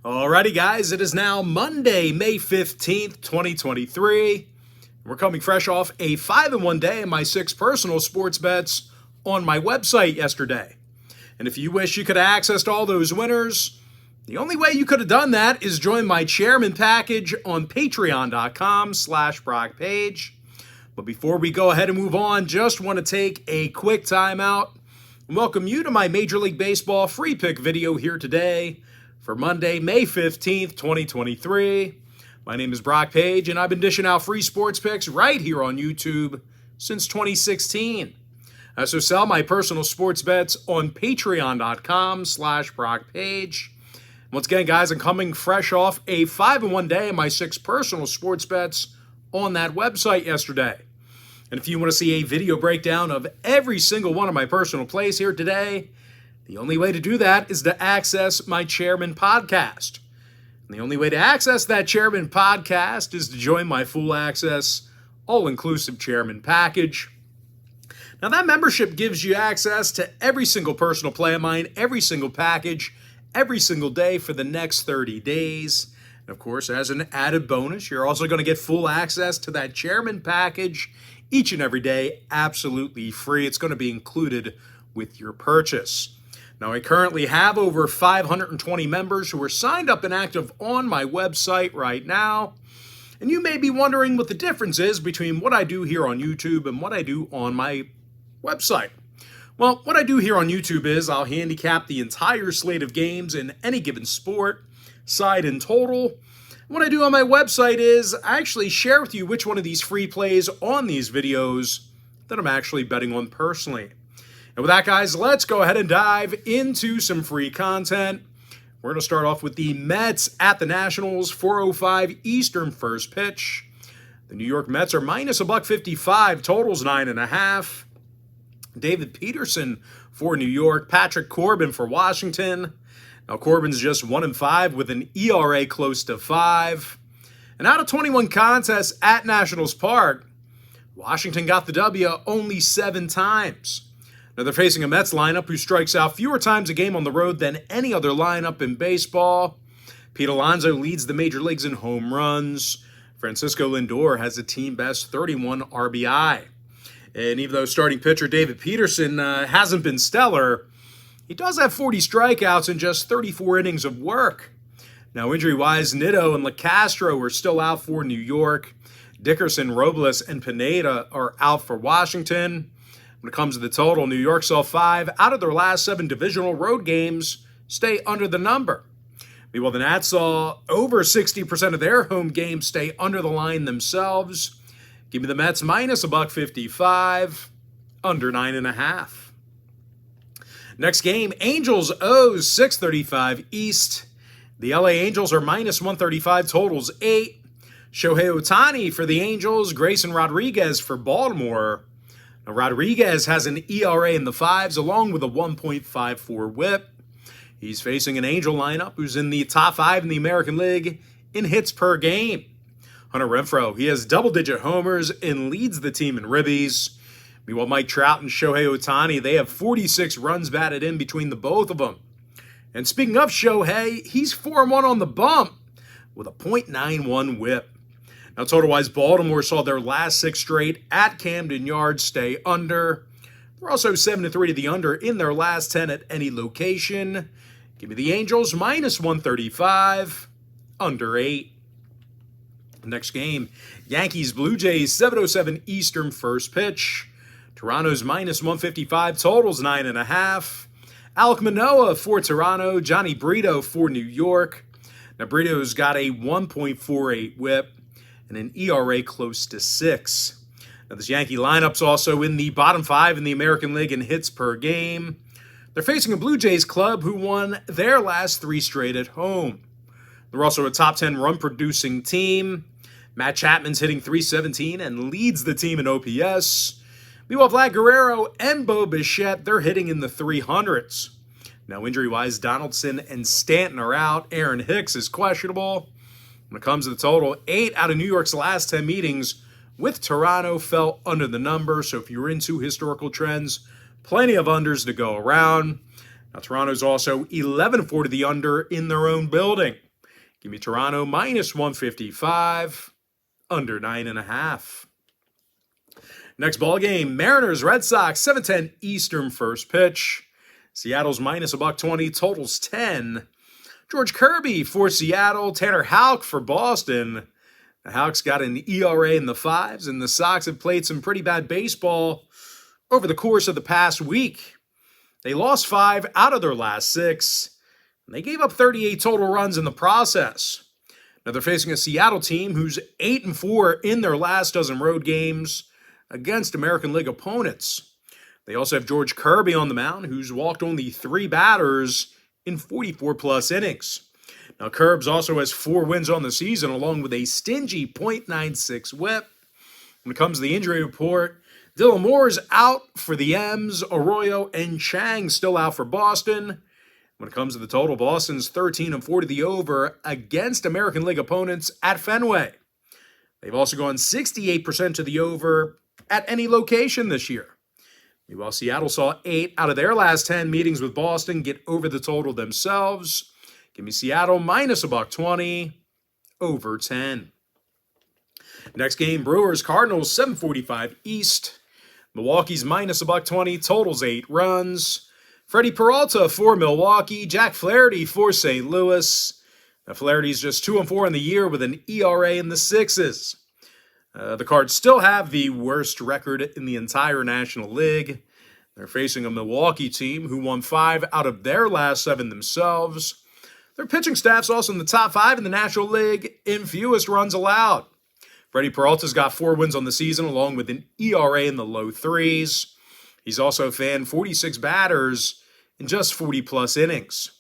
Alrighty, guys, it is now Monday, May 15th, 2023. We're coming fresh off a 5-1 day in my 6 personal sports bets on my website yesterday. And if you wish you could have accessed all those winners, the only way you could have done that is join my chairman package on patreon.com/BrockPage. But before we go ahead and move on, just want to take a quick time out and welcome you to my Major League Baseball free pick video here today for Monday, May 15th, 2023. My name is Brock Page, and I've been dishing out free sports picks right here on YouTube since 2016. I also sell my personal sports bets on patreon.com/BrockPage. Once again, guys, I'm coming fresh off a 5-1 day in my 6 personal sports bets on that website yesterday. And if you want to see a video breakdown of every single one of my personal plays here today, the only way to do that is to access my Chairman podcast. And the only way to access that Chairman podcast is to join my full access, all-inclusive Chairman package. Now, that membership gives you access to every single personal play of mine, every single package, every single day for the next 30 days. And of course, as an added bonus, you're also going to get full access to that Chairman package each and every day, absolutely free. It's going to be included with your purchase. Now, I currently have over 520 members who are signed up and active on my website right now. And you may be wondering what the difference is between what I do here on YouTube and what I do on my website. Well, what I do here on YouTube is I'll handicap the entire slate of games in any given sport, side and total. What I do on my website is I actually share with you which one of these free plays on these videos that I'm actually betting on personally. And with that, guys, let's go ahead and dive into some free content. We're going to start off with the Mets at the Nationals, 4:05 Eastern first pitch. The New York Mets are minus $1.55, totals 9.5. David Peterson for New York, Patrick Corbin for Washington. Now, Corbin's just 1-5 with an ERA close to 5. And out of 21 contests at Nationals Park, Washington got the W only 7 times. Now, they're facing a Mets lineup who strikes out fewer times a game on the road than any other lineup in baseball. Pete Alonso leads the major leagues in home runs. Francisco Lindor has a team-best 31 RBI. And even though starting pitcher David Peterson hasn't been stellar, he does have 40 strikeouts in just 34 innings of work. Now, injury-wise, Nitto and LeCastro are still out for New York. Dickerson, Robles, and Pineda are out for Washington. When it comes to the total, New York saw 5 out of their last 7 divisional road games stay under the number. Meanwhile, the Nats saw over 60% of their home games stay under the line themselves. Give me the Mets minus $1.55, under 9.5. Next game, Angels O's, 6:35 East. The LA Angels are minus 135, totals 8. Shohei Ohtani for the Angels, Grayson Rodriguez for Baltimore. Now, Rodriguez has an ERA in the 5s along with a 1.54 whip. He's facing an Angel lineup who's in the top 5 in the American League in hits per game. Hunter Renfroe, he has double-digit homers and leads the team in ribbies. Meanwhile, Mike Trout and Shohei Ohtani, they have 46 runs batted in between the both of them. And speaking of Shohei, he's 4-1 on the bump with a .91 whip. Now, total-wise, Baltimore saw their last 6 straight at Camden Yards stay under. They're also 7-3 to the under in their last 10 at any location. Give me the Angels minus 135, under 8. Next game, Yankees Blue Jays, 7:07 Eastern first pitch. Toronto's minus 155, totals 9.5. Alek Manoah for Toronto, Johnny Brito for New York. Now, Brito's got a 1.48 whip and an ERA close to 6. Now, this Yankee lineup's also in the bottom 5 in the American League in hits per game. They're facing a Blue Jays club who won their last 3 straight at home. They're also a top 10 run-producing team. Matt Chapman's hitting .317 and leads the team in OPS. Meanwhile, Vlad Guerrero and Bo Bichette, they're hitting in the 300s. Now, injury-wise, Donaldson and Stanton are out. Aaron Hicks is questionable. When it comes to the total, 8 out of New York's last 10 meetings with Toronto fell under the number. So if you're into historical trends, plenty of unders to go around. Now, Toronto's also 11-4 to the under in their own building. Give me Toronto minus 155, under 9.5. Next ball game, Mariners, Red Sox, 7:10 Eastern first pitch. Seattle's minus $1.20, totals 10. George Kirby for Seattle, Tanner Houck for Boston. The Houck's got an ERA in the fives, and the Sox have played some pretty bad baseball over the course of the past week. They lost 5 out of their last 6, and they gave up 38 total runs in the process. Now they're facing a Seattle team who's 8-4 in their last dozen road games against American League opponents. They also have George Kirby on the mound, who's walked only 3 batters in 44-plus innings. Now, Curbs also has 4 wins on the season, along with a stingy .96 whip. When it comes to the injury report, Dylan Moore's out for the M's, Arroyo and Chang still out for Boston. When it comes to the total, Boston's 13-4 to the over against American League opponents at Fenway. They've also gone 68% to the over at any location this year. Meanwhile, Seattle saw 8 out of their last 10 meetings with Boston get over the total themselves. Give me Seattle minus $1.20, over 10. Next game, Brewers, Cardinals, 7:45 East. Milwaukee's minus $1.20, totals 8 runs. Freddie Peralta for Milwaukee, Jack Flaherty for St. Louis. Now, Flaherty's just 2-4 in the year with an ERA in the 6s. The Cards still have the worst record in the entire National League. They're facing a Milwaukee team who won 5 out of their last 7 themselves. Their pitching staff's also in the top 5 in the National League in fewest runs allowed. Freddie Peralta's got 4 wins on the season, along with an ERA in the low 3s. He's also fanned 46 batters in just 40-plus innings.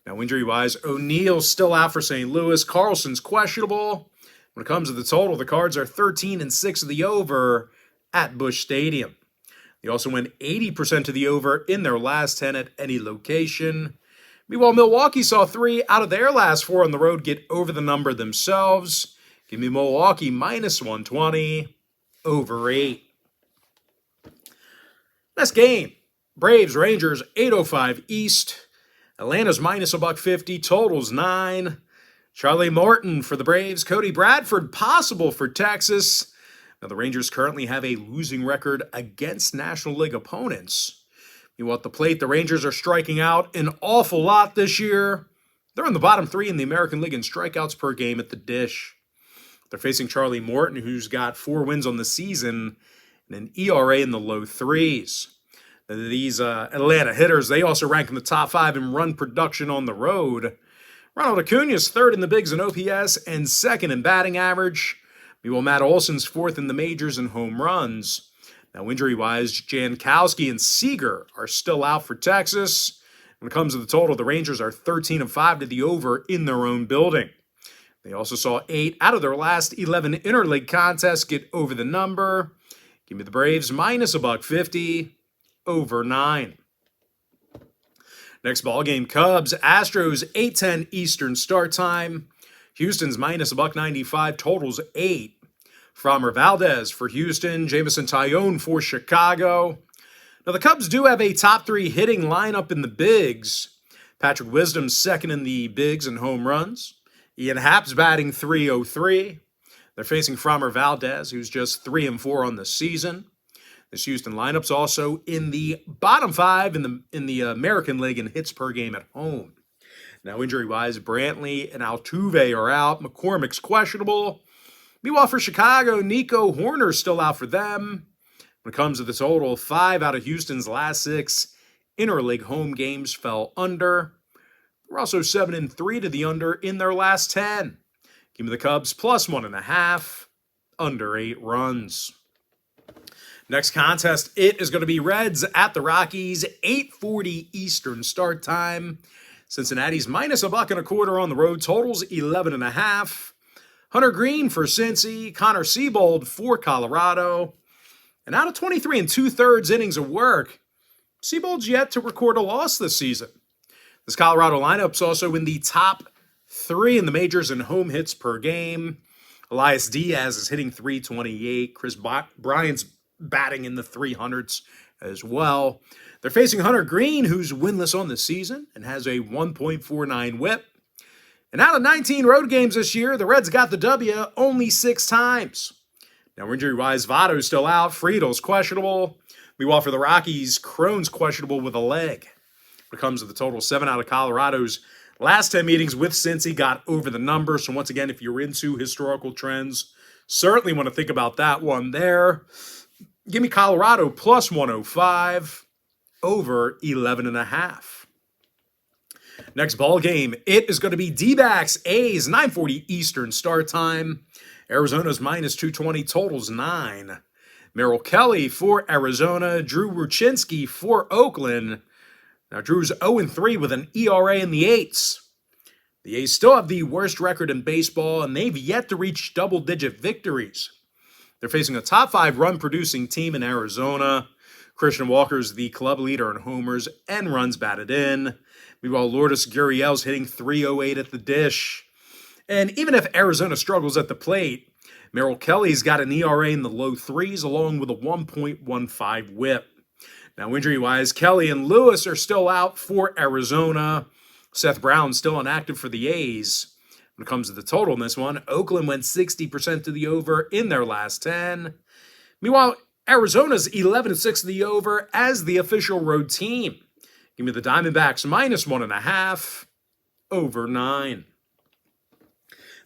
Now, injury-wise, O'Neal's still out for St. Louis. Carlson's questionable. When it comes to the total, the Cards are 13-6 to the over at Busch Stadium. They also went 80% to the over in their last 10 at any location. Meanwhile, Milwaukee saw 3 out of their last 4 on the road get over the number themselves. Give me Milwaukee minus 120, over 8. Next game, Braves, Rangers, 8:05 East. Atlanta's minus $1.50, totals 9. Charlie Morton for the Braves, Cody Bradford possible for Texas. Now, the Rangers currently have a losing record against National League opponents. Meanwhile, at the plate, the Rangers are striking out an awful lot this year. They're in the bottom 3 in the American League in strikeouts per game at the dish. They're facing Charlie Morton, who's got 4 wins on the season and an ERA in the low 3s. Now, these Atlanta hitters, they also rank in the top 5 in run production on the road. Ronald Acuna's 3rd in the bigs in OPS and 2nd in batting average. Meanwhile, Matt Olson's 4th in the majors in home runs. Now, injury-wise, Jankowski and Seager are still out for Texas. When it comes to the total, the Rangers are 13-5 to the over in their own building. They also saw 8 out of their last 11 interleague contests get over the number. Give me the Braves minus $1.50, over 9. Next ball game, Cubs, Astros, 8:10 Eastern start time. Houston's minus $1.95, totals 8. Framber Valdez for Houston, Jameson Taillon for Chicago. Now, the Cubs do have a top 3 hitting lineup in the bigs. Patrick Wisdom's 2nd in the bigs in home runs. Ian Happ's batting .303. They're facing Framber Valdez, who's just 3-4 on the season. This Houston lineup's also in the bottom 5 in the American League in hits per game at home. Now, injury-wise, Brantley and Altuve are out. McCormick's questionable. Meanwhile, for Chicago, Nico Horner's still out for them. When it comes to the total, 5 out of Houston's last 6 interleague home games fell under. They're also 7-3 to the under in their last 10. Give me the Cubs plus 1.5, under 8 runs. Next contest, it is going to be Reds at the Rockies, 8:40 Eastern start time. Cincinnati's minus $1.25 on the road, totals 11.5. Hunter Green for Cincy, Connor Seabold for Colorado. And out of 23 2/3 innings of work, Seabold's yet to record a loss this season. This Colorado lineup's also in the top 3 in the majors in home hits per game. Elias Diaz is hitting .328. Chris Bryant's batting in the 300s as well. They're facing Hunter Green, who's winless on the season and has a 1.49 whip. And out of 19 road games this year, the Reds got the W only 6 times. Now, injury-wise, Votto's still out. Friedel's questionable. Meanwhile, for the Rockies, Cron's questionable with a leg. When it comes to the total, 7 out of Colorado's last 10 meetings with Cincy got over the number. So once again, if you're into historical trends, certainly want to think about that one there. Give me Colorado plus 105 over 11.5. Next ball game, it is going to be D-backs A's, 9:40 Eastern start time. Arizona's minus 220, totals 9. Merrill Kelly for Arizona, Drew Ruchinski for Oakland. Now Drew's 0-3 with an ERA in the 8s. The A's still have the worst record in baseball, and they've yet to reach double-digit victories. They're facing a top 5 run-producing team in Arizona. Christian Walker's the club leader in homers and runs batted in. Meanwhile, Lourdes Gurriel's hitting .308 at the dish. And even if Arizona struggles at the plate, Merrill Kelly's got an ERA in the low 3s along with a 1.15 whip. Now, injury-wise, Kelly and Lewis are still out for Arizona. Seth Brown's still inactive for the A's. When it comes to the total in this one, Oakland went 60% to the over in their last 10. Meanwhile, Arizona's 11-6 to the over as the official road team. Give me the Diamondbacks minus 1.5 over 9.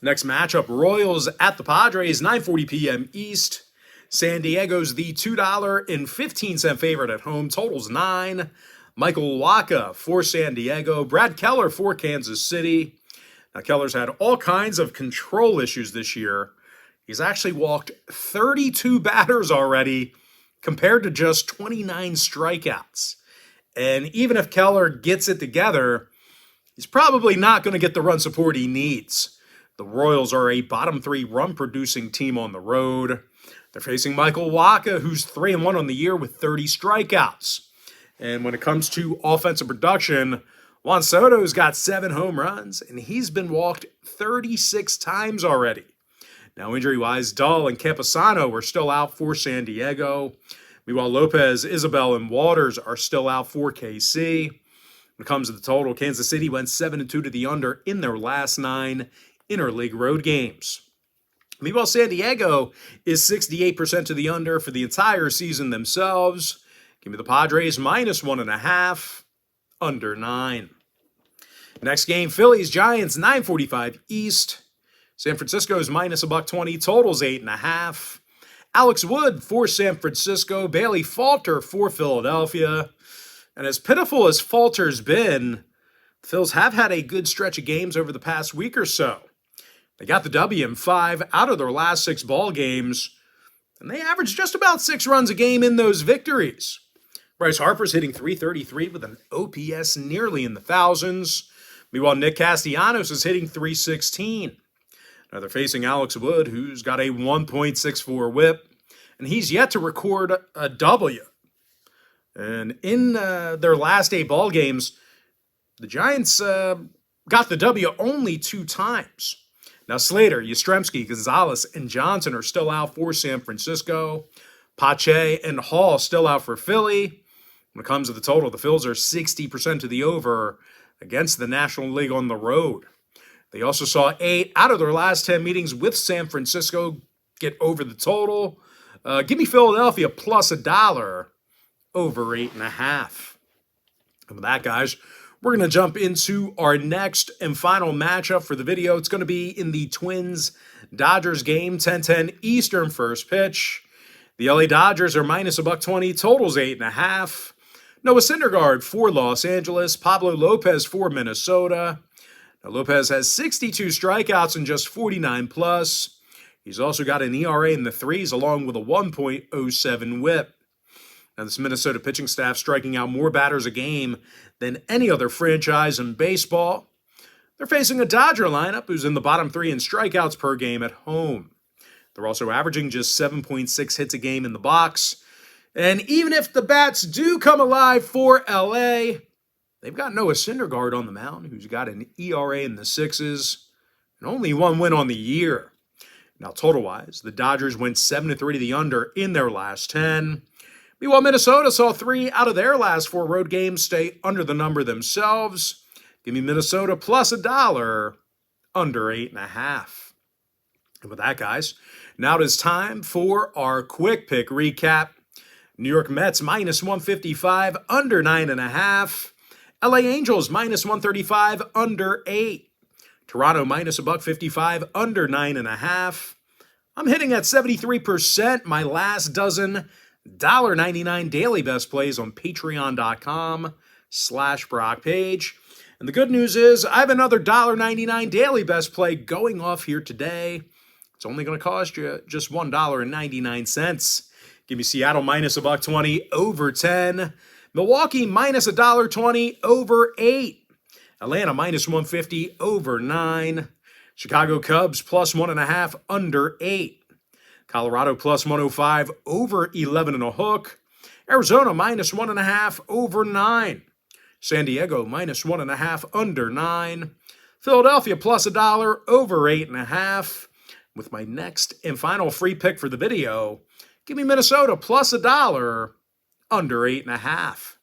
Next matchup, Royals at the Padres, 9:40 p.m. East. San Diego's the $2.15 favorite at home, totals 9. Michael Wacha for San Diego, Brad Keller for Kansas City. Now, Keller's had all kinds of control issues this year. He's actually walked 32 batters already compared to just 29 strikeouts. And even if Keller gets it together, he's probably not going to get the run support he needs. The Royals are a bottom 3 run-producing team on the road. They're facing Michael Wacha, who's 3-1 on the year with 30 strikeouts. And when it comes to offensive production, Juan Soto's got 7 home runs, and he's been walked 36 times already. Now, injury-wise, Dahl and Campusano are still out for San Diego. Meanwhile, Lopez, Isabel, and Waters are still out for KC. When it comes to the total, Kansas City went 7-2 to the under in their last 9 interleague road games. Meanwhile, San Diego is 68% to the under for the entire season themselves. Give me the Padres minus 1.5, under 9. Next game, Phillies, Giants, 9:45 East. San Francisco's minus $1.20, totals 8.5. Alex Wood for San Francisco, Bailey Falter for Philadelphia. And as pitiful as Falter's been, the Phils have had a good stretch of games over the past week or so. They got the W in 5 out of their last 6 ball games, and they averaged just about 6 runs a game in those victories. Bryce Harper's hitting .333 with an OPS nearly in the thousands. Meanwhile, Nick Castellanos is hitting .316. Now they're facing Alex Wood, who's got a 1.64 whip, and he's yet to record a W. And in their last 8 ball games, the Giants got the W only 2 times. Now Slater, Yastrzemski, Gonzalez, and Johnson are still out for San Francisco. Pache and Hall still out for Philly. When it comes to the total, the Phils are 60% to the over against the National League on the road. They also saw 8 out of their last 10 meetings with San Francisco get over the total. Give me Philadelphia plus $1 over 8.5. And with that, guys, we're going to jump into our next and final matchup for the video. It's going to be in the Twins-Dodgers game, 10:10 Eastern first pitch. The LA Dodgers are minus $1.20, totals 8.5. Noah Syndergaard for Los Angeles, Pablo Lopez for Minnesota. Now, Lopez has 62 strikeouts and just 49 plus. He's also got an ERA in the 3s along with a 1.07 whip. Now, this Minnesota pitching staff striking out more batters a game than any other franchise in baseball. They're facing a Dodger lineup who's in the bottom 3 in strikeouts per game at home. They're also averaging just 7.6 hits a game in the box. And even if the bats do come alive for LA, they've got Noah Syndergaard on the mound, who's got an ERA in the 6s and only 1 win on the year. Now, total-wise, the Dodgers went 7-3 to the under in their last 10. Meanwhile, Minnesota saw 3 out of their last 4 road games stay under the number themselves. Give me Minnesota plus $1 under 8.5. And with that, guys, now it is time for our quick pick recap. New York Mets minus 155, under 9.5. LA Angels minus 135, under 8. Toronto minus $1.55, under 9.5. I'm hitting at 73%. My last dozen $1.99 daily best plays on patreon.com/Brock Page. And the good news is I have another $1.99 daily best play going off here today. It's only going to cost you just $1.99. Give me Seattle minus $1.20 over 10. Milwaukee minus $1.20 over 8. Atlanta minus 150 over 9. Chicago Cubs plus 1.5 under 8. Colorado plus 105 over 11.5. Arizona minus 1.5 over 9. San Diego minus 1.5 under 9. Philadelphia plus $1 over 8.5. With my next and final free pick for the video, give me Minnesota plus $1 under 8.5.